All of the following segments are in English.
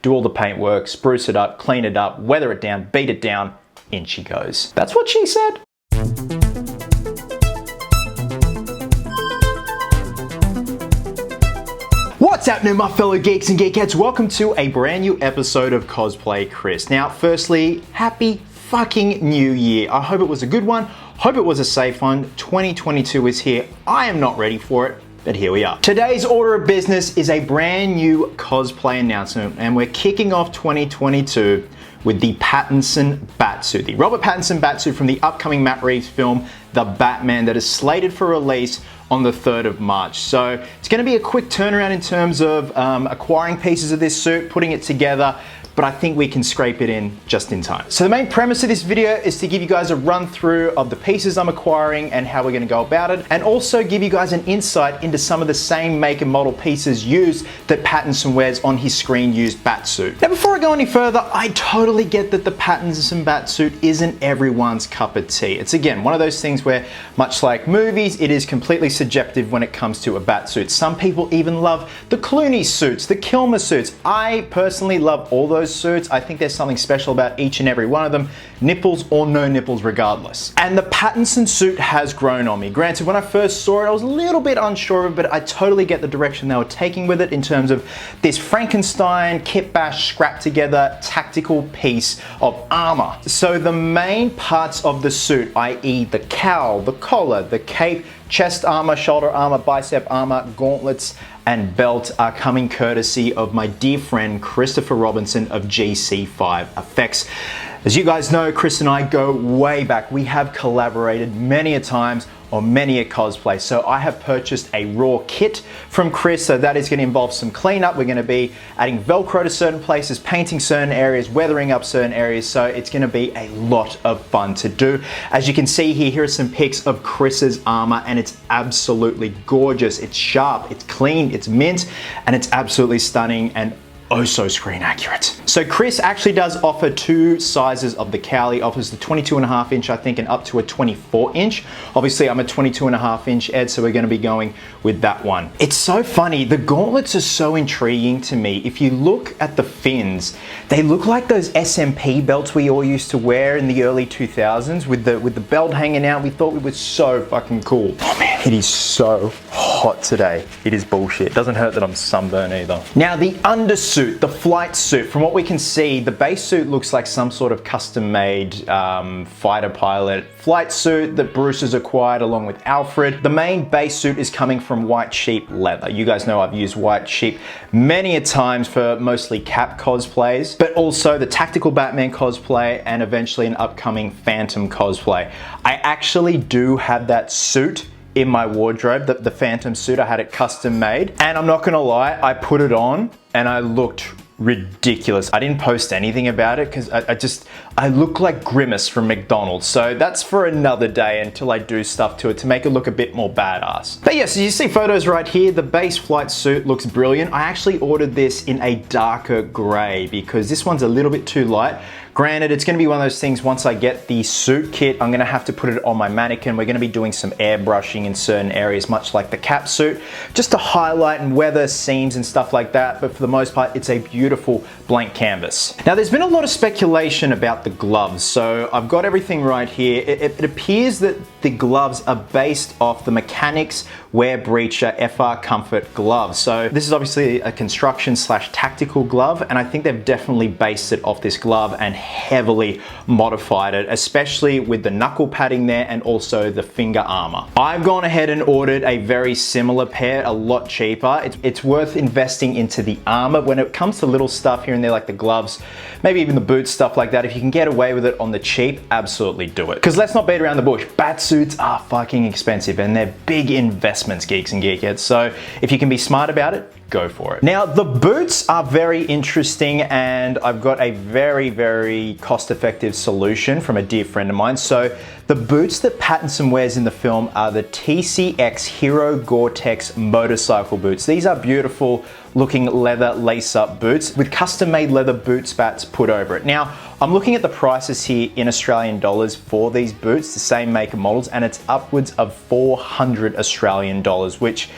do all the paintwork, spruce it up, clean it up, weather it down, beat it down, in she goes. That's what she said. What's happening, my fellow geeks and geekettes? Welcome to a brand new episode of Cosplay Chris. Now, firstly, happy fucking new year. I hope it was a good one. Hope it was a safe one. 2022 is here. I am not ready for it, but here we are. Today's order of business is a brand new cosplay announcement, and we're kicking off 2022 with the Pattinson Batsuit, the Robert Pattinson Batsuit from the upcoming Matt Reeves film, The Batman, that is slated for release on the 3rd of March. So it's gonna be a quick turnaround in terms of acquiring pieces of this suit, putting it together, but I think we can scrape it in just in time. So the main premise of this video is to give you guys a run through of the pieces I'm acquiring and how we're gonna go about it, and also give you guys an insight into some of the same make and model pieces used that Pattinson wears on his screen used Batsuit. Now before I go any further, I totally get that the Pattinson Batsuit isn't everyone's cup of tea. It's again, one of those things where, much like movies, it is completely subjective when it comes to a Batsuit. Some people even love the Clooney suits, the Kilmer suits. I personally love all those suits. I think there's something special about each and every one of them, nipples or no nipples regardless. And the Pattinson suit has grown on me. Granted, when I first saw it, I was a little bit unsure of it, but I totally get the direction they were taking with it in terms of this Frankenstein, kit bash, scrap together, tactical piece of armor. So the main parts of the suit, i.e. the cowl, the collar, the cape, chest armor, shoulder armor, bicep armor, gauntlets, and belt are coming courtesy of my dear friend Christopher Robinson of GC5 Effects. As you guys know, Chris and I go way back. We have collaborated many a times on many a cosplay. So I have purchased a raw kit from Chris, so that is going to involve some cleanup. We're going to be adding Velcro to certain places, painting certain areas, weathering up certain areas, so it's going to be a lot of fun to do. As you can see here are some pics of Chris's armor, and it's absolutely gorgeous. It's sharp, it's clean, it's mint, and it's absolutely stunning and oh so screen accurate. So Chris actually does offer two sizes of the cowl. He offers the 22.5 inch, I think, and up to a 24 inch. Obviously I'm a 22.5 inch Ed, so we're gonna be going with that one. It's so funny, the gauntlets are so intriguing to me. If you look at the fins, they look like those SMP belts we all used to wear in the early 2000s with the belt hanging out. We thought it was so fucking cool. Oh man, it is so hot today. It is bullshit. It doesn't hurt that I'm sunburned either. Now the undersuit, the flight suit, from what we can see, the base suit looks like some sort of custom-made fighter pilot flight suit that Bruce has acquired along with Alfred. The main base suit is coming from white sheep leather. You guys know I've used white sheep many a times for mostly Cap cosplays, but also the tactical Batman cosplay and eventually an upcoming Phantom cosplay. I actually do have that suit in my wardrobe, the Phantom suit. I had it custom made, and I'm not gonna lie, I put it on and I looked ridiculous. I didn't post anything about it because I look like Grimace from McDonald's. So that's for another day until I do stuff to it to make it look a bit more badass. But yes, you see photos right here. The base flight suit looks brilliant. I actually ordered this in a darker gray because this one's a little bit too light. Granted, it's gonna be one of those things, once I get the suit kit, I'm gonna have to put it on my mannequin. We're gonna be doing some airbrushing in certain areas, much like the Cap suit, just to highlight and weather seams and stuff like that. But for the most part, it's a beautiful blank canvas. Now, there's been a lot of speculation about the gloves. So I've got everything right here. It appears that the gloves are based off the Mechanics Wear Breacher FR Comfort gloves. So this is obviously a construction slash tactical glove, and I think they've definitely based it off this glove and heavily modified it, especially with the knuckle padding there and also the finger armor. I've gone ahead and ordered a very similar pair, a lot cheaper. It's worth investing into the armor. When it comes to little stuff here and there like the gloves, maybe even the boots, stuff like that, if you can get away with it on the cheap, absolutely do it. Because let's not beat around the bush, Batsuits are fucking expensive and they're big investments, geeks and geekettes. So if you can be smart about it, go for it. Now, the boots are very interesting, and I've got a very, very cost-effective solution from a dear friend of mine. So the boots that Pattinson wears in the film are the TCX Hero Gore-Tex motorcycle boots. These are beautiful looking leather lace-up boots with custom-made leather boot spats put over it. Now, I'm looking at the prices here in Australian dollars for these boots, the same make and models, and it's upwards of 400 Australian dollars, which,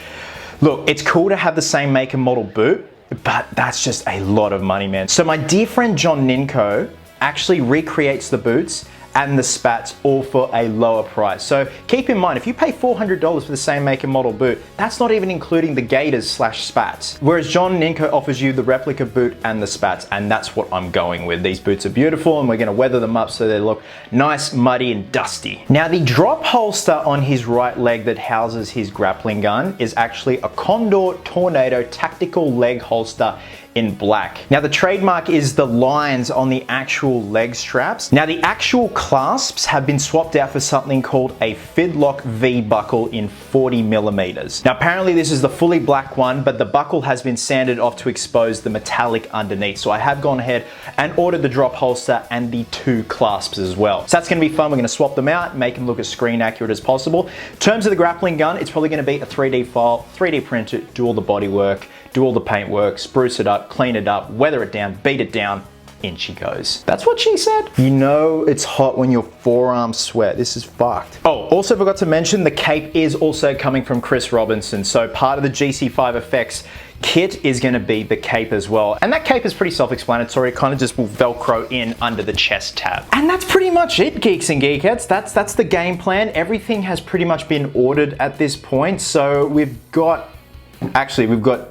look, it's cool to have the same make and model boot, but that's just a lot of money, man. So my dear friend John Ninko actually recreates the boots and the spats all for a lower price. So keep in mind, if you pay $400 for the same make and model boot, that's not even including the gaiters slash spats. Whereas John Ninko offers you the replica boot and the spats, and that's what I'm going with. These boots are beautiful and we're gonna weather them up so they look nice, muddy, and dusty. Now the drop holster on his right leg that houses his grappling gun is actually a Condor Tornado tactical leg holster in black. Now the trademark is the lines on the actual leg straps. Now the actual clasps have been swapped out for something called a Fidlock V buckle in 40 millimeters. Now apparently this is the fully black one, but the buckle has been sanded off to expose the metallic underneath. So I have gone ahead and ordered the drop holster and the 2 clasps as well. So that's gonna be fun. We're gonna swap them out, make them look as screen accurate as possible. In terms of the grappling gun, it's probably gonna be a 3D file, 3D print it, do all the body work, do all the paint work, spruce it up, clean it up, weather it down, beat it down, in she goes. That's what she said. You know it's hot when your forearms sweat. This is fucked. Oh, also forgot to mention the cape is also coming from Chris Robinson. So part of the GC5 Effects kit is gonna be the cape as well. And that cape is pretty self-explanatory. It kind of just will Velcro in under the chest tab. And that's pretty much it, geeks and geekettes. That's the game plan. Everything has pretty much been ordered at this point. So we've got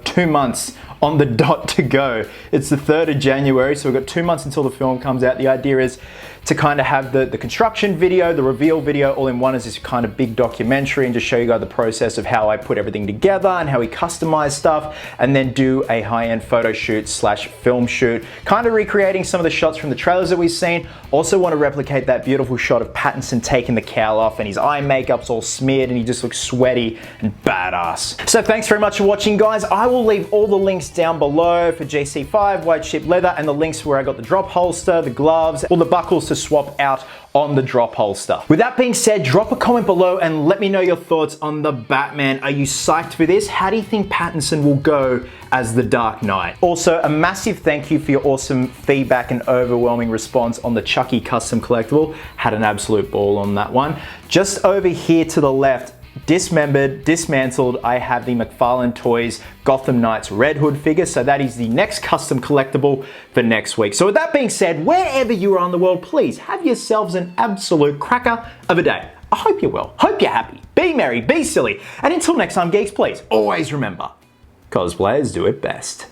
2 months on the dot to go. It's the 3rd of January, so we've got 2 months until the film comes out. The idea is to kind of have the construction video, the reveal video all in one as this kind of big documentary, and just show you guys the process of how I put everything together and how we customize stuff, and then do a high-end photo shoot slash film shoot, kind of recreating some of the shots from the trailers that we've seen. Also want to replicate that beautiful shot of Pattinson taking the cowl off and his eye makeup's all smeared and he just looks sweaty and badass. So thanks very much for watching, guys. I will leave all the links down below for GC5, white chip leather, and the links where I got the drop holster, the gloves, all the buckles to swap out on the drop holster. With that being said, drop a comment below and let me know your thoughts on the Batman. Are you psyched for this? How do you think Pattinson will go as the Dark Knight? Also, a massive thank you for your awesome feedback and overwhelming response on the Chucky custom collectible. Had an absolute ball on that one. Just over here to the left, dismembered, dismantled, I have the McFarlane Toys Gotham Knights Red Hood figure, so that is the next custom collectible for next week. So with that being said, wherever you are in the world, please have yourselves an absolute cracker of a day. I hope you're well, hope you're happy, be merry, be silly, and until next time, geeks, please always remember, cosplayers do it best.